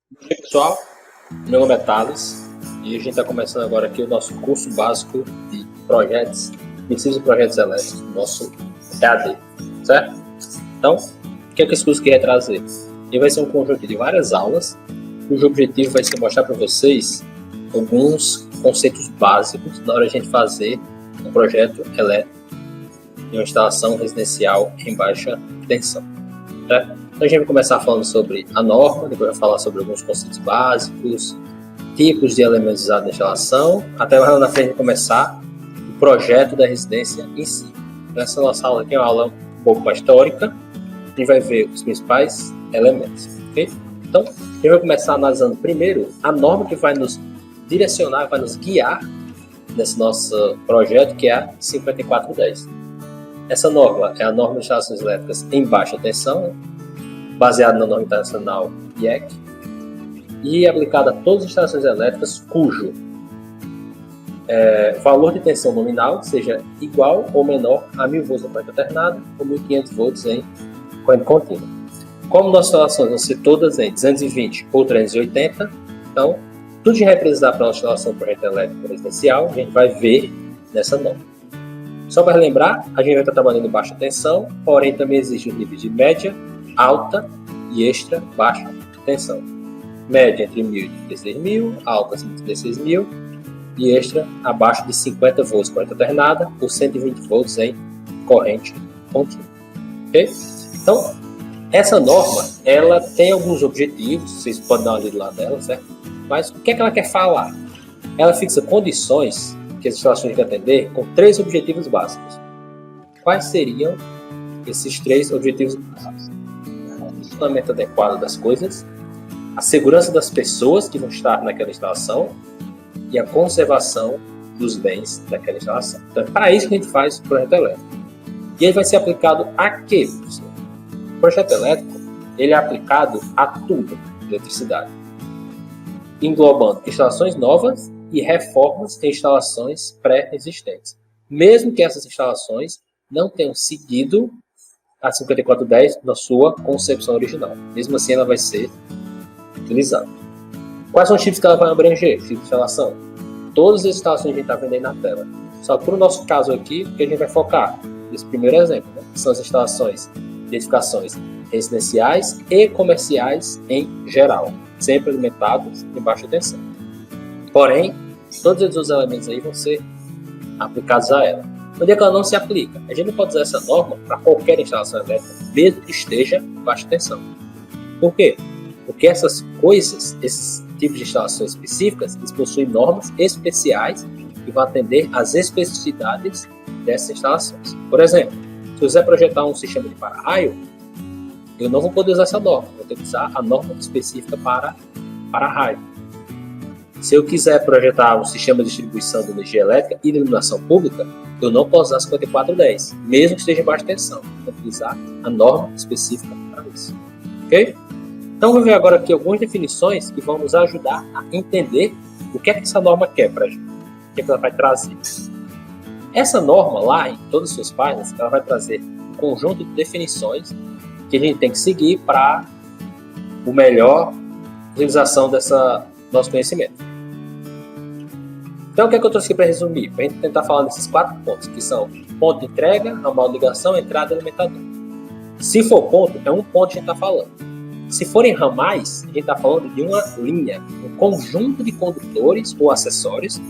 Bom dia, pessoal. Meu nome é Thales e a gente está começando agora aqui o nosso curso básico de projetos, princípios de projetos elétricos, nosso EAD, certo? Então, o que é que esse curso quer trazer? Ele vai ser um conjunto de várias aulas, cujo objetivo vai ser mostrar para vocês alguns conceitos básicos na hora de a gente fazer um projeto elétrico de uma instalação residencial em baixa tensão, certo? Então a gente vai começar falando sobre a norma, depois vai falar sobre alguns conceitos básicos, tipos de elementos usados na instalação, até lá na frente começar o projeto da residência em si. Então, essa nossa aula aqui é uma aula um pouco mais teórica, a gente vai ver os principais elementos, ok? Então, a gente vai começar analisando primeiro a norma que vai nos direcionar, vai nos guiar nesse nosso projeto, que é a 5410. Essa norma é a norma de instalações elétricas em baixa tensão, baseada na norma internacional IEC, e aplicada a todas as instalações elétricas cujo valor de tensão nominal seja igual ou menor a 1000 volts na corrente alternada ou 1500 volts em corrente contínua. Como nossas instalações vão ser todas em 220 ou 380, então tudo que vai precisar para a nossa instalação de corrente elétrica residencial, a gente vai ver nessa norma. Só para lembrar, a gente vai estar trabalhando em baixa tensão, porém também existem os níveis de média, alta e extra baixa tensão. Média entre 1000 e 36.000, alta acima de 36.000 e extra abaixo de 50 volts corrente alternada ou 120 volts em corrente contínua. Ok? Então, essa norma, ela tem alguns objetivos, vocês podem dar uma lida lá dela, certo? Mas o que é que ela quer falar? Ela fixa condições que as instalações têm que atender com 3 objetivos básicos. Quais seriam esses 3 objetivos básicos? O funcionamento adequado das coisas, a segurança das pessoas que vão estar naquela instalação e a conservação dos bens daquela instalação. Então, é para isso que a gente faz o projeto elétrico. E ele vai ser aplicado a quê, professor? O projeto elétrico, ele é aplicado a tudo de eletricidade, englobando instalações novas e reformas em instalações pré-existentes, mesmo que essas instalações não tenham seguido a 5410 na sua concepção original. Mesmo assim, ela vai ser utilizada. Quais são os tipos que ela vai abranger? Tipo de instalação? Todas as instalações que a gente está vendo aí na tela. Só que para o nosso caso aqui, o que a gente vai focar nesse primeiro exemplo, né? São as instalações de edificações residenciais e comerciais em geral, sempre alimentados em baixa tensão. Porém, todos os elementos aí vão ser aplicados a ela. Onde é que ela não se aplica? A gente não pode usar essa norma para qualquer instalação elétrica, mesmo que esteja em baixa tensão. Por quê? Porque essas coisas, esses tipos de instalações específicas, eles possuem normas especiais que vão atender às especificidades dessas instalações. Por exemplo, se eu quiser projetar um sistema de para-raio, eu não vou poder usar essa norma, vou ter que usar a norma específica para para-raio. Se eu quiser projetar um sistema de distribuição de energia elétrica e de iluminação pública, eu não posso usar 5410, mesmo que esteja em baixa tensão. Vou utilizar a norma específica para isso. Ok? Então, vamos ver agora aqui algumas definições que vão nos ajudar a entender o que é que essa norma quer para a gente, o que é que ela vai trazer. Essa norma lá, em todas as suas páginas, ela vai trazer um conjunto de definições que a gente tem que seguir para a melhor utilização dessa nosso conhecimento. Então, o que é que eu trouxe aqui para resumir? Para a gente tentar falar desses 4 pontos, que são ponto de entrega, ramal de ligação, entrada e alimentador. Se for ponto, é um ponto que a gente está falando. Se forem ramais, a gente está falando de uma linha, um conjunto de condutores ou acessórios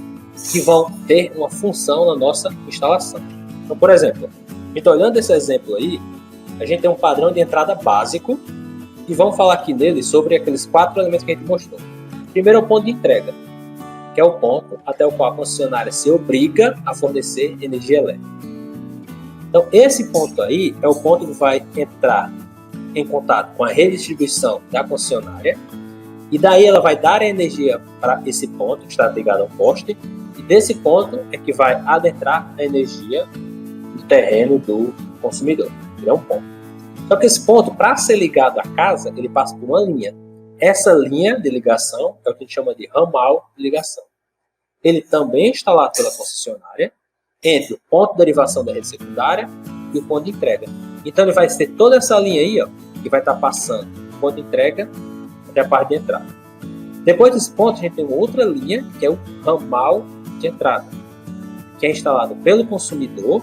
que vão ter uma função na nossa instalação. Então, por exemplo, a gente olhando esse exemplo aí, a gente tem um padrão de entrada básico e vamos falar aqui nele sobre aqueles 4 elementos que a gente mostrou. Primeiro é o ponto de entrega, que é o ponto até o qual a concessionária se obriga a fornecer energia elétrica. Então, esse ponto aí é o ponto que vai entrar em contato com a redistribuição da concessionária e daí ela vai dar a energia para esse ponto que está ligado ao poste e desse ponto é que vai adentrar a energia no terreno do consumidor. Ele é um ponto. Só que esse ponto, para ser ligado à casa, ele passa por uma linha. Essa linha de ligação é o que a gente chama de ramal de ligação. Ele também é instalado pela concessionária entre o ponto de derivação da rede secundária e o ponto de entrega. Então ele vai ter toda essa linha aí, ó, que vai estar passando do ponto de entrega até a parte de entrada. Depois desse ponto, a gente tem uma outra linha, que é o ramal de entrada, que é instalado pelo consumidor,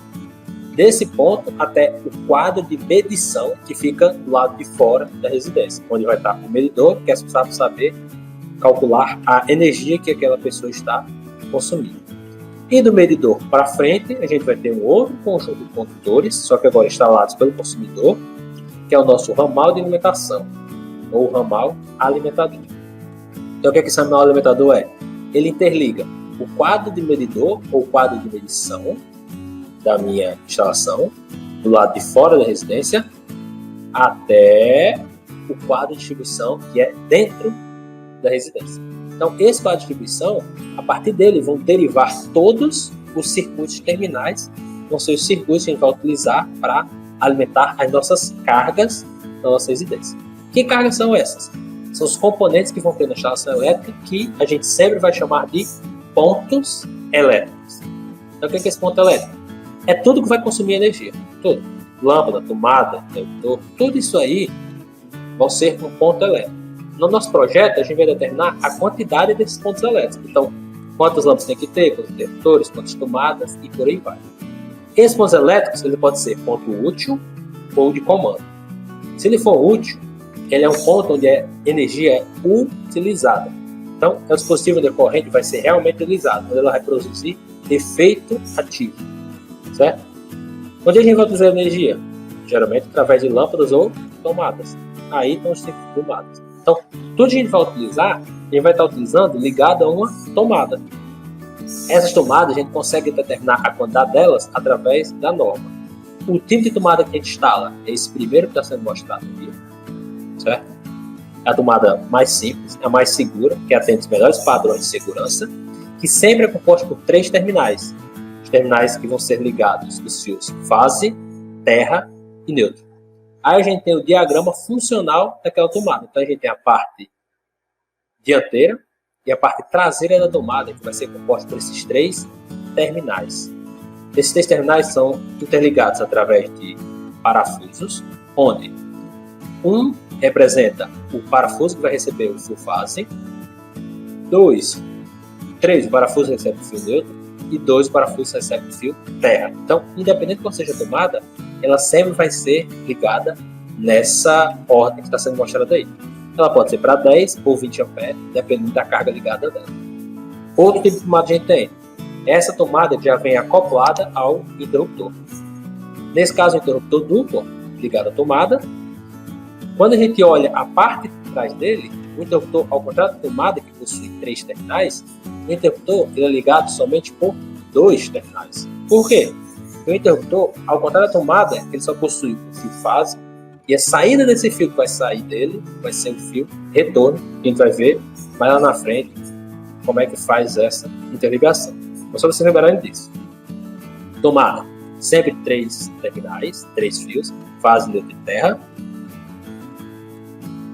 desse ponto até o quadro de medição, que fica do lado de fora da residência, onde vai estar o medidor, que é responsável por saber calcular a energia que aquela pessoa está consumindo. E do medidor para frente, a gente vai ter um outro conjunto de condutores, só que agora instalados pelo consumidor, que é o nosso ramal de alimentação, ou ramal alimentador. Então, o que esse ramal alimentador é? Ele interliga o quadro de medidor, ou quadro de medição, da minha instalação, do lado de fora da residência, até o quadro de distribuição, que é dentro da residência. Então, esse quadro de distribuição, a partir dele, vão derivar todos os circuitos terminais, vão ser os circuitos que a gente vai utilizar para alimentar as nossas cargas da nossa residência. Que cargas são essas? São os componentes que vão ter na instalação elétrica, que a gente sempre vai chamar de pontos elétricos. Então, o que é esse ponto elétrico? É tudo que vai consumir energia. Tudo. Lâmpada, tomada, interruptor, tudo isso aí vão ser um ponto elétrico. No nosso projeto, a gente vai determinar a quantidade desses pontos elétricos. Então, quantas lâmpadas tem que ter, quantos interruptores, quantas tomadas e por aí vai. Esses pontos elétricos, ele pode ser ponto útil ou de comando. Se ele for útil, ele é um ponto onde a energia é utilizada. Então, o dispositivo de corrente vai ser realmente utilizado, onde ela vai produzir efeito ativo. Certo? Onde a gente vai utilizar energia? Geralmente através de lâmpadas ou tomadas. Aí estão os tipos de tomadas. Então, tudo que a gente vai utilizar, a gente vai estar utilizando ligado a uma tomada. Essas tomadas a gente consegue determinar a quantidade delas através da norma. O tipo de tomada que a gente instala é esse primeiro que está sendo mostrado aqui. Certo? É a tomada mais simples, a mais segura, que atende os melhores padrões de segurança, que sempre é composta por 3 terminais. Os terminais que vão ser ligados os fios fase, terra e neutro. Aí a gente tem o diagrama funcional daquela tomada. Então a gente tem a parte dianteira e a parte traseira da tomada, que vai ser composta por esses 3 terminais. Esses 3 terminais são interligados através de parafusos, onde um representa o parafuso que vai receber o fio fase, 3 o parafuso recebe o fio neutro e 2 parafusos recebem o fio terra. Então, independente de qual seja a tomada, ela sempre vai ser ligada nessa ordem que está sendo mostrada aí. Ela pode ser para 10 ou 20 amperes, dependendo da carga ligada dela. Outro tipo de tomada que a gente tem. Essa tomada já vem acoplada ao interruptor. Nesse caso, o interruptor duplo, ligado à tomada. Quando a gente olha a parte de trás dele, o interruptor, ao contrário da tomada, que possui 3 terminais, o interruptor ele é ligado somente por 2 terminais. Por quê? O interruptor, ao contrário da tomada, ele só possui o fio fase, e a saída desse fio que vai sair dele vai ser o fio retorno, que a gente vai ver mais lá na frente como é que faz essa interligação. Mas só você lembrarem disso. Tomada, sempre 3 terminais, 3 fios, fase, neutro e terra.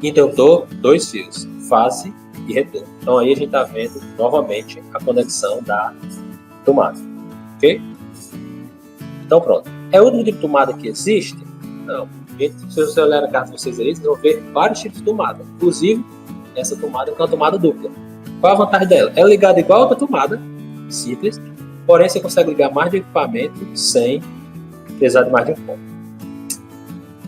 Interruptor, 2 fios, fase e retorno. Então aí a gente está vendo novamente a conexão da tomada. Ok? Então pronto. É outro tipo de tomada que existe? Não. Se você olhar na casa de vocês aí, vocês vão ver vários tipos de tomada. Inclusive, essa tomada é uma tomada dupla. Qual a vantagem dela? Ela é ligada igual a outra tomada, simples, porém você consegue ligar mais de um equipamento sem precisar de mais de um ponto.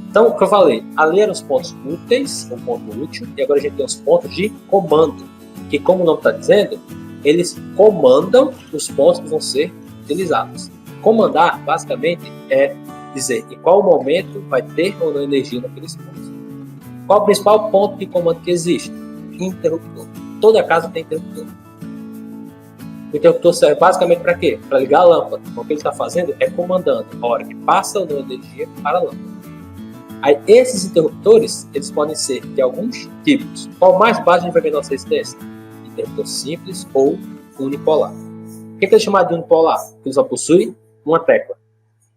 Então, o que eu falei, ali eram os pontos úteis, um ponto útil, e agora a gente tem os pontos de comando, que como o nome está dizendo, eles comandam os pontos que vão ser utilizados. Comandar, basicamente, é dizer em qual momento vai ter ou não energia naqueles pontos. Qual o principal ponto de comando que existe? Interruptor. Toda casa tem interruptor. O interruptor serve basicamente para quê? Para ligar a lâmpada. O que ele está fazendo é comandando a hora que passa ou não energia para a lâmpada. Aí, esses interruptores, eles podem ser de alguns tipos. Qual mais básico a gente vai ver na nossa resistência? Interruptor simples ou unipolar. O que é chamado de unipolar? Ele só possui uma tecla.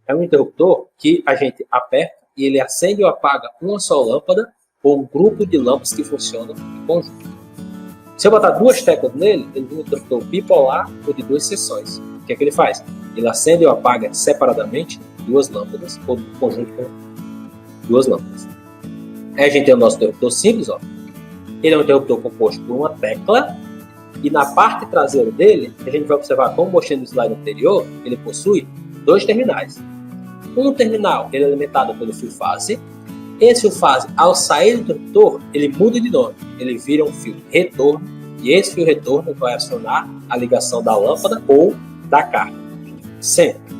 É um interruptor que a gente aperta e ele acende ou apaga uma só lâmpada ou um grupo de lâmpadas que funcionam em conjunto. Se eu botar 2 teclas nele, ele tem um interruptor bipolar ou de 2 seções. O que é que ele faz? Ele acende ou apaga separadamente 2 lâmpadas ou um conjunto com 2 lâmpadas. Aí a gente tem o nosso interruptor simples, ó, Ele é um interruptor composto por uma tecla, e na parte traseira dele, a gente vai observar, como mostrei no slide anterior, ele possui 2 terminais. Um terminal ele é alimentado pelo fio fase. Esse fio fase, ao sair do interruptor, ele muda de nome, ele vira um fio retorno, e esse fio retorno vai acionar a ligação da lâmpada ou da carga. Sempre.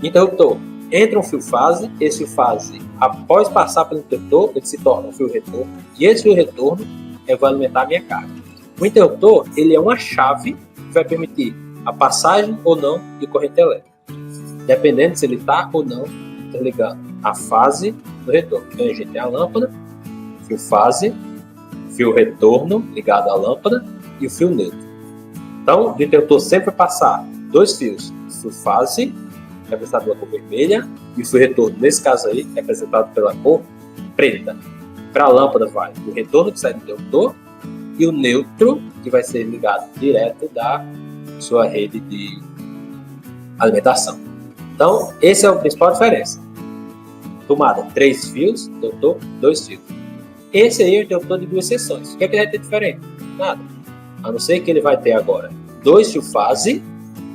Interruptor, entra um fio fase, esse fio fase, após passar pelo interruptor, ele se torna um fio retorno, e esse fio retorno vai alimentar a minha carga. O interruptor, ele é uma chave que vai permitir a passagem ou não de corrente elétrica, dependendo se ele está ou não interligando a fase do retorno. Então a gente tem a lâmpada, fio fase, fio retorno ligado à lâmpada e o fio neutro. Então o interruptor sempre vai passar 2 fios, o fio fase, representado pela cor vermelha, e o fio retorno, nesse caso aí, representado pela cor preta. Para a lâmpada vai o retorno que sai do interruptor e o neutro, que vai ser ligado direto da sua rede de alimentação. Então, esse é a principal diferença. Tomada, 3 fios, interruptor, 2 fios. Esse aí é o interruptor de 2 seções. O que é que ele vai ter diferente? Nada. A não ser que ele vai ter agora 2 fios fase,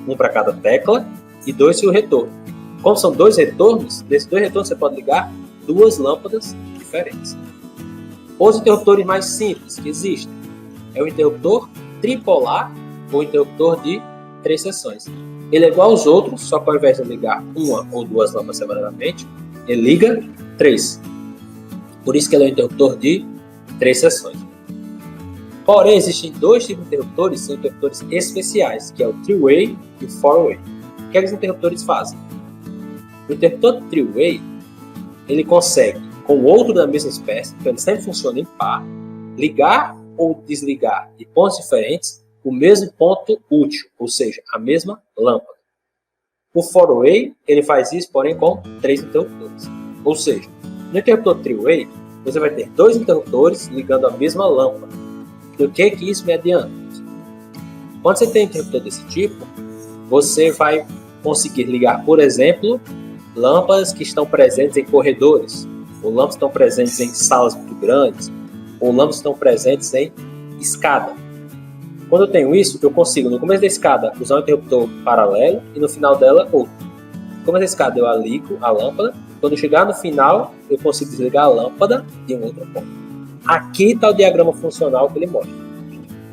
um para cada tecla, e 2 fios retorno. Como são 2 retornos, desses 2 retornos você pode ligar 2 lâmpadas diferentes. Os interruptores mais simples que existem é o interruptor tripolar ou interruptor de 3 seções. Ele é igual aos outros, só que ao invés de ligar 1 ou 2 lâmpadas separadamente, ele liga 3. Por isso que ele é um interruptor de 3 seções. Porém, existem 2 tipos de interruptores, são interruptores especiais, que é o three-way e o four-way. O que os interruptores fazem? O interruptor three-way, ele consegue, com outro da mesma espécie, então ele sempre funciona em par, ligar ou desligar de pontos diferentes o mesmo ponto útil, ou seja, a mesma lâmpada. O four-way, ele faz isso, porém, com 3 interruptores. Ou seja, no interruptor three-way, você vai ter 2 interruptores ligando a mesma lâmpada. E o que isso me adianta? Quando você tem um interruptor desse tipo, você vai conseguir ligar, por exemplo, lâmpadas que estão presentes em corredores, ou lâmpadas que estão presentes em salas muito grandes, ou lâmpadas que estão presentes em escada. Quando eu tenho isso, eu consigo, no começo da escada, usar um interruptor paralelo e no final dela, outro. No começo da escada, eu ligo a lâmpada. Quando eu chegar no final, eu consigo desligar a lâmpada de um outro ponto. Aqui está o diagrama funcional que ele mostra.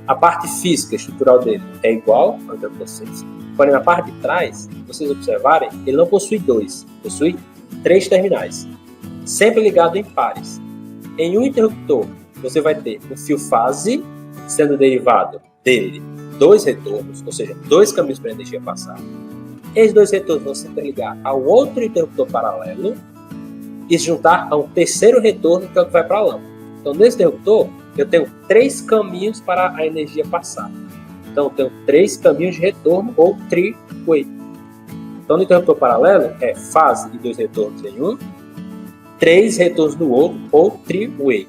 A parte física, estrutural dele, é igual ao interruptor simples. Porém, na parte de trás, se vocês observarem, ele não possui 2, possui 3 terminais, sempre ligado em pares. Em um interruptor, você vai ter um fio fase, sendo derivado dele 2 retornos, ou seja, 2 caminhos para a energia passar. Esses 2 retornos vão se interligar ao outro interruptor paralelo e se juntar a um terceiro retorno, que é o que vai para a lâmpada. Então, nesse interruptor, eu tenho 3 caminhos para a energia passar. Então, eu tenho 3 caminhos de retorno, ou three-way. Então, no interruptor paralelo, é fase e 2 retornos em um, 3 retornos no outro, ou three-way.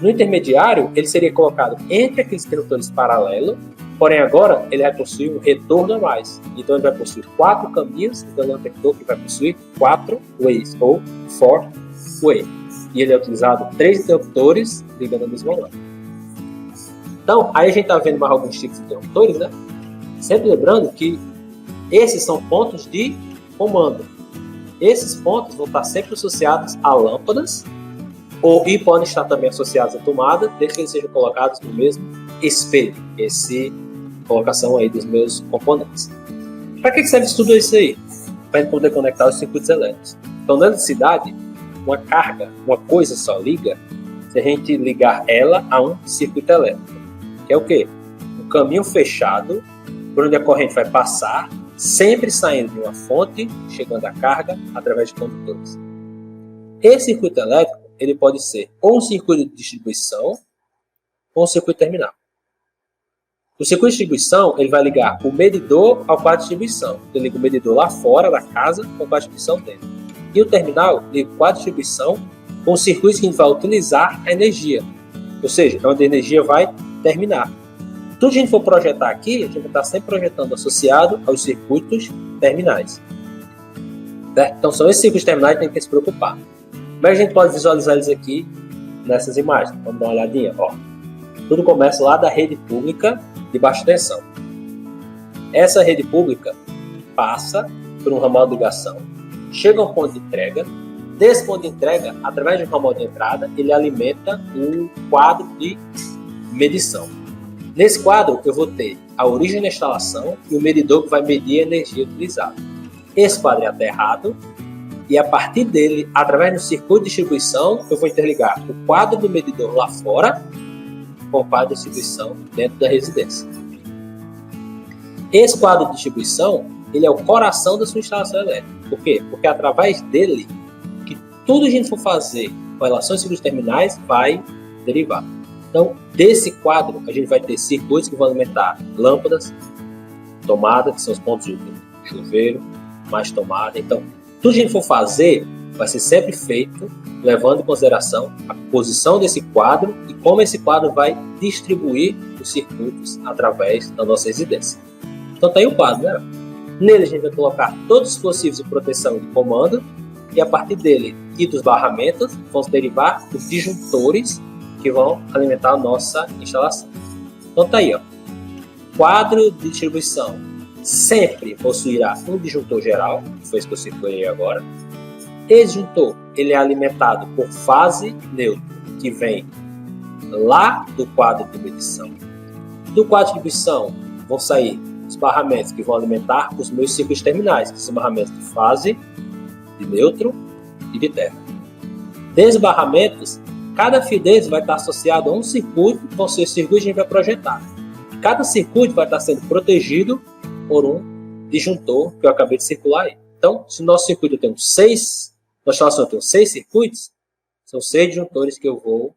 No intermediário, ele seria colocado entre aqueles interruptores paralelos, porém agora ele vai possuir um retorno a mais. Então ele vai possuir 4 caminhos, então ele é um interruptor que vai possuir 4 ways, ou four-way. E ele é utilizado 3 interruptores ligando a mesma lâmpada. Então, aí a gente está vendo mais alguns tipos de interruptores, né? Sempre lembrando que esses são pontos de comando. Esses pontos vão estar sempre associados a lâmpadas, e podem estar também associados à tomada, desde que eles sejam colocados no mesmo espelho. Essa colocação aí dos meus componentes. Para que serve tudo isso aí? Para a gente poder conectar os circuitos elétricos. Então, na eletricidade, uma carga, uma coisa só liga se a gente ligar ela a um circuito elétrico. Que é o quê? Um caminho fechado por onde a corrente vai passar, sempre saindo de uma fonte, chegando à carga através de condutores. Esse circuito elétrico ele pode ser ou um circuito de distribuição ou um circuito terminal. O circuito de distribuição ele vai ligar o medidor ao quadro de distribuição. Ele liga o medidor lá fora da casa com o quadro de distribuição dentro. E o terminal liga o quadro de distribuição com os circuitos que a gente vai utilizar a energia. Ou seja, é onde a energia vai terminar. Tudo que a gente for projetar aqui, a gente vai estar sempre projetando associado aos circuitos terminais. Certo? Então são esses circuitos terminais que a gente tem que se preocupar. Como é que a gente pode visualizar eles aqui nessas imagens. Vamos dar uma olhadinha. Ó. Tudo começa lá da rede pública de baixa tensão. Essa rede pública passa por um ramal de ligação, chega a um ponto de entrega. Desse ponto de entrega, através de um ramal de entrada, ele alimenta um quadro de medição. Nesse quadro, eu vou ter a origem da instalação e o medidor que vai medir a energia utilizada. Esse quadro é aterrado e, a partir dele, através do circuito de distribuição, eu vou interligar o quadro do medidor lá fora com o quadro de distribuição dentro da residência. Esse quadro de distribuição, ele é o coração da sua instalação elétrica. Por quê? Porque através dele, que tudo que a gente for fazer com relação aos circuitos terminais vai derivar. Então, desse quadro, a gente vai ter circuitos que vão alimentar lâmpadas, tomada, que são os pontos úteis, chuveiro, mais tomada. Então, tudo que a gente for fazer vai ser sempre feito levando em consideração a posição desse quadro e como esse quadro vai distribuir os circuitos através da nossa residência. Então, tá aí o quadro, né? Nele, a gente vai colocar todos os dispositivos de proteção de comando e, a partir dele e dos barramentos, vão derivar os disjuntores que vão alimentar a nossa instalação. Então tá aí, ó. Quadro de distribuição sempre possuirá um disjuntor geral, que foi isso que eu citei agora. Esse disjuntor, ele é alimentado por fase neutra, que vem lá do quadro de medição. Do quadro de distribuição vão sair os barramentos que vão alimentar os meus circuitos terminais, que são barramentos de fase, de neutro e de terra. Desses barramentos, cada fio deles vai estar associado a um circuito, que vão ser os circuitos que a gente vai projetar. Cada circuito vai estar sendo protegido por um disjuntor que eu acabei de circular aí. Então, se o nosso circuito tem nossa instalação tem 6 circuitos, são 6 disjuntores que eu vou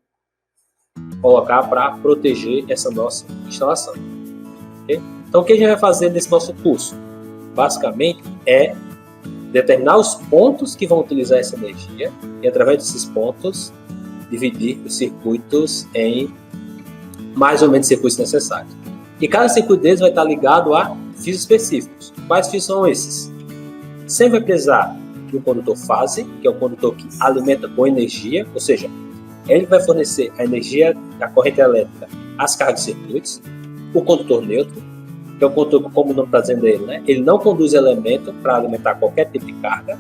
colocar para proteger essa nossa instalação. Okay? Então, o que a gente vai fazer nesse nosso curso? Basicamente, é determinar os pontos que vão utilizar essa energia e, através desses pontos, dividir os circuitos em mais ou menos circuitos necessários. E cada circuito deles vai estar ligado a fios específicos. Quais fios são esses? Sempre vai precisar de um condutor fase, que é o condutor que alimenta com energia, ou seja, ele vai fornecer a energia da corrente elétrica às cargas de circuitos. O condutor neutro, que é o condutor que, como o nome está dizendo ele, né? Ele não conduz elemento para alimentar qualquer tipo de carga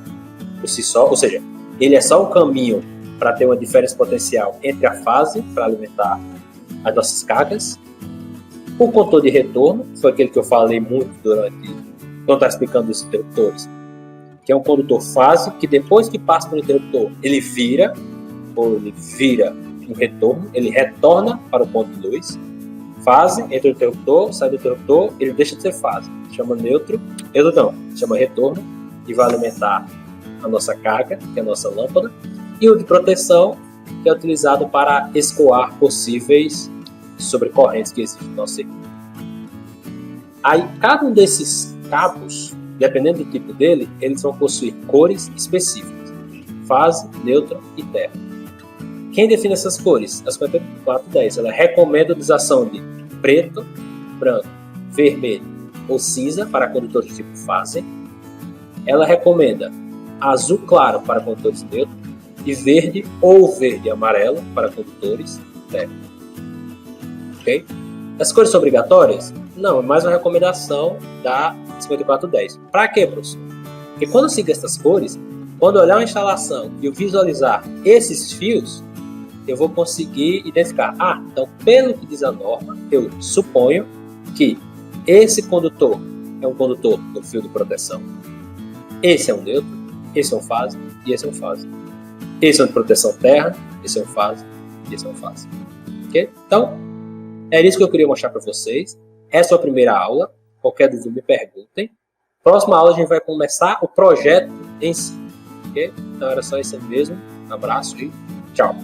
por si só, ou seja, ele é só um caminho para ter uma diferença potencial entre a fase para alimentar as nossas cargas. O condutor de retorno, foi aquele que eu falei muito quando estava explicando os interruptores, que é um condutor fase que depois que passa por interruptor, ele vira um retorno, ele retorna para o ponto de luz. Fase, entra no interruptor, sai do interruptor, ele deixa de ser fase. Chama chama retorno e vai alimentar a nossa carga, que é a nossa lâmpada. E o de proteção, que é utilizado para escoar possíveis sobrecorrentes que existem no nosso circuito. Aí, cada um desses cabos, dependendo do tipo dele, eles vão possuir cores específicas: fase, neutro e terra. Quem define essas cores? A 5410. Ela recomenda a utilização de preto, branco, vermelho ou cinza para condutores de tipo fase. Ela recomenda azul claro para condutores neutros e verde ou verde e amarelo para condutores terra. Ok? As cores são obrigatórias? Não, é mais uma recomendação da 5410. Para quê, professor? Porque quando eu sigo essas cores, quando eu olhar uma instalação e eu visualizar esses fios, eu vou conseguir identificar. Então, pelo que diz a norma, eu suponho que esse condutor é um condutor do fio de proteção. Esse é um neutro, esse é um fase e esse é um fase. Esse é um de proteção terra, esse é um fase e esse é um fase. Ok? Então, era isso que eu queria mostrar para vocês. Essa é a primeira aula. Qualquer dúvida me perguntem. Próxima aula a gente vai começar o projeto em si. Ok? Então era só isso mesmo. Um abraço e tchau.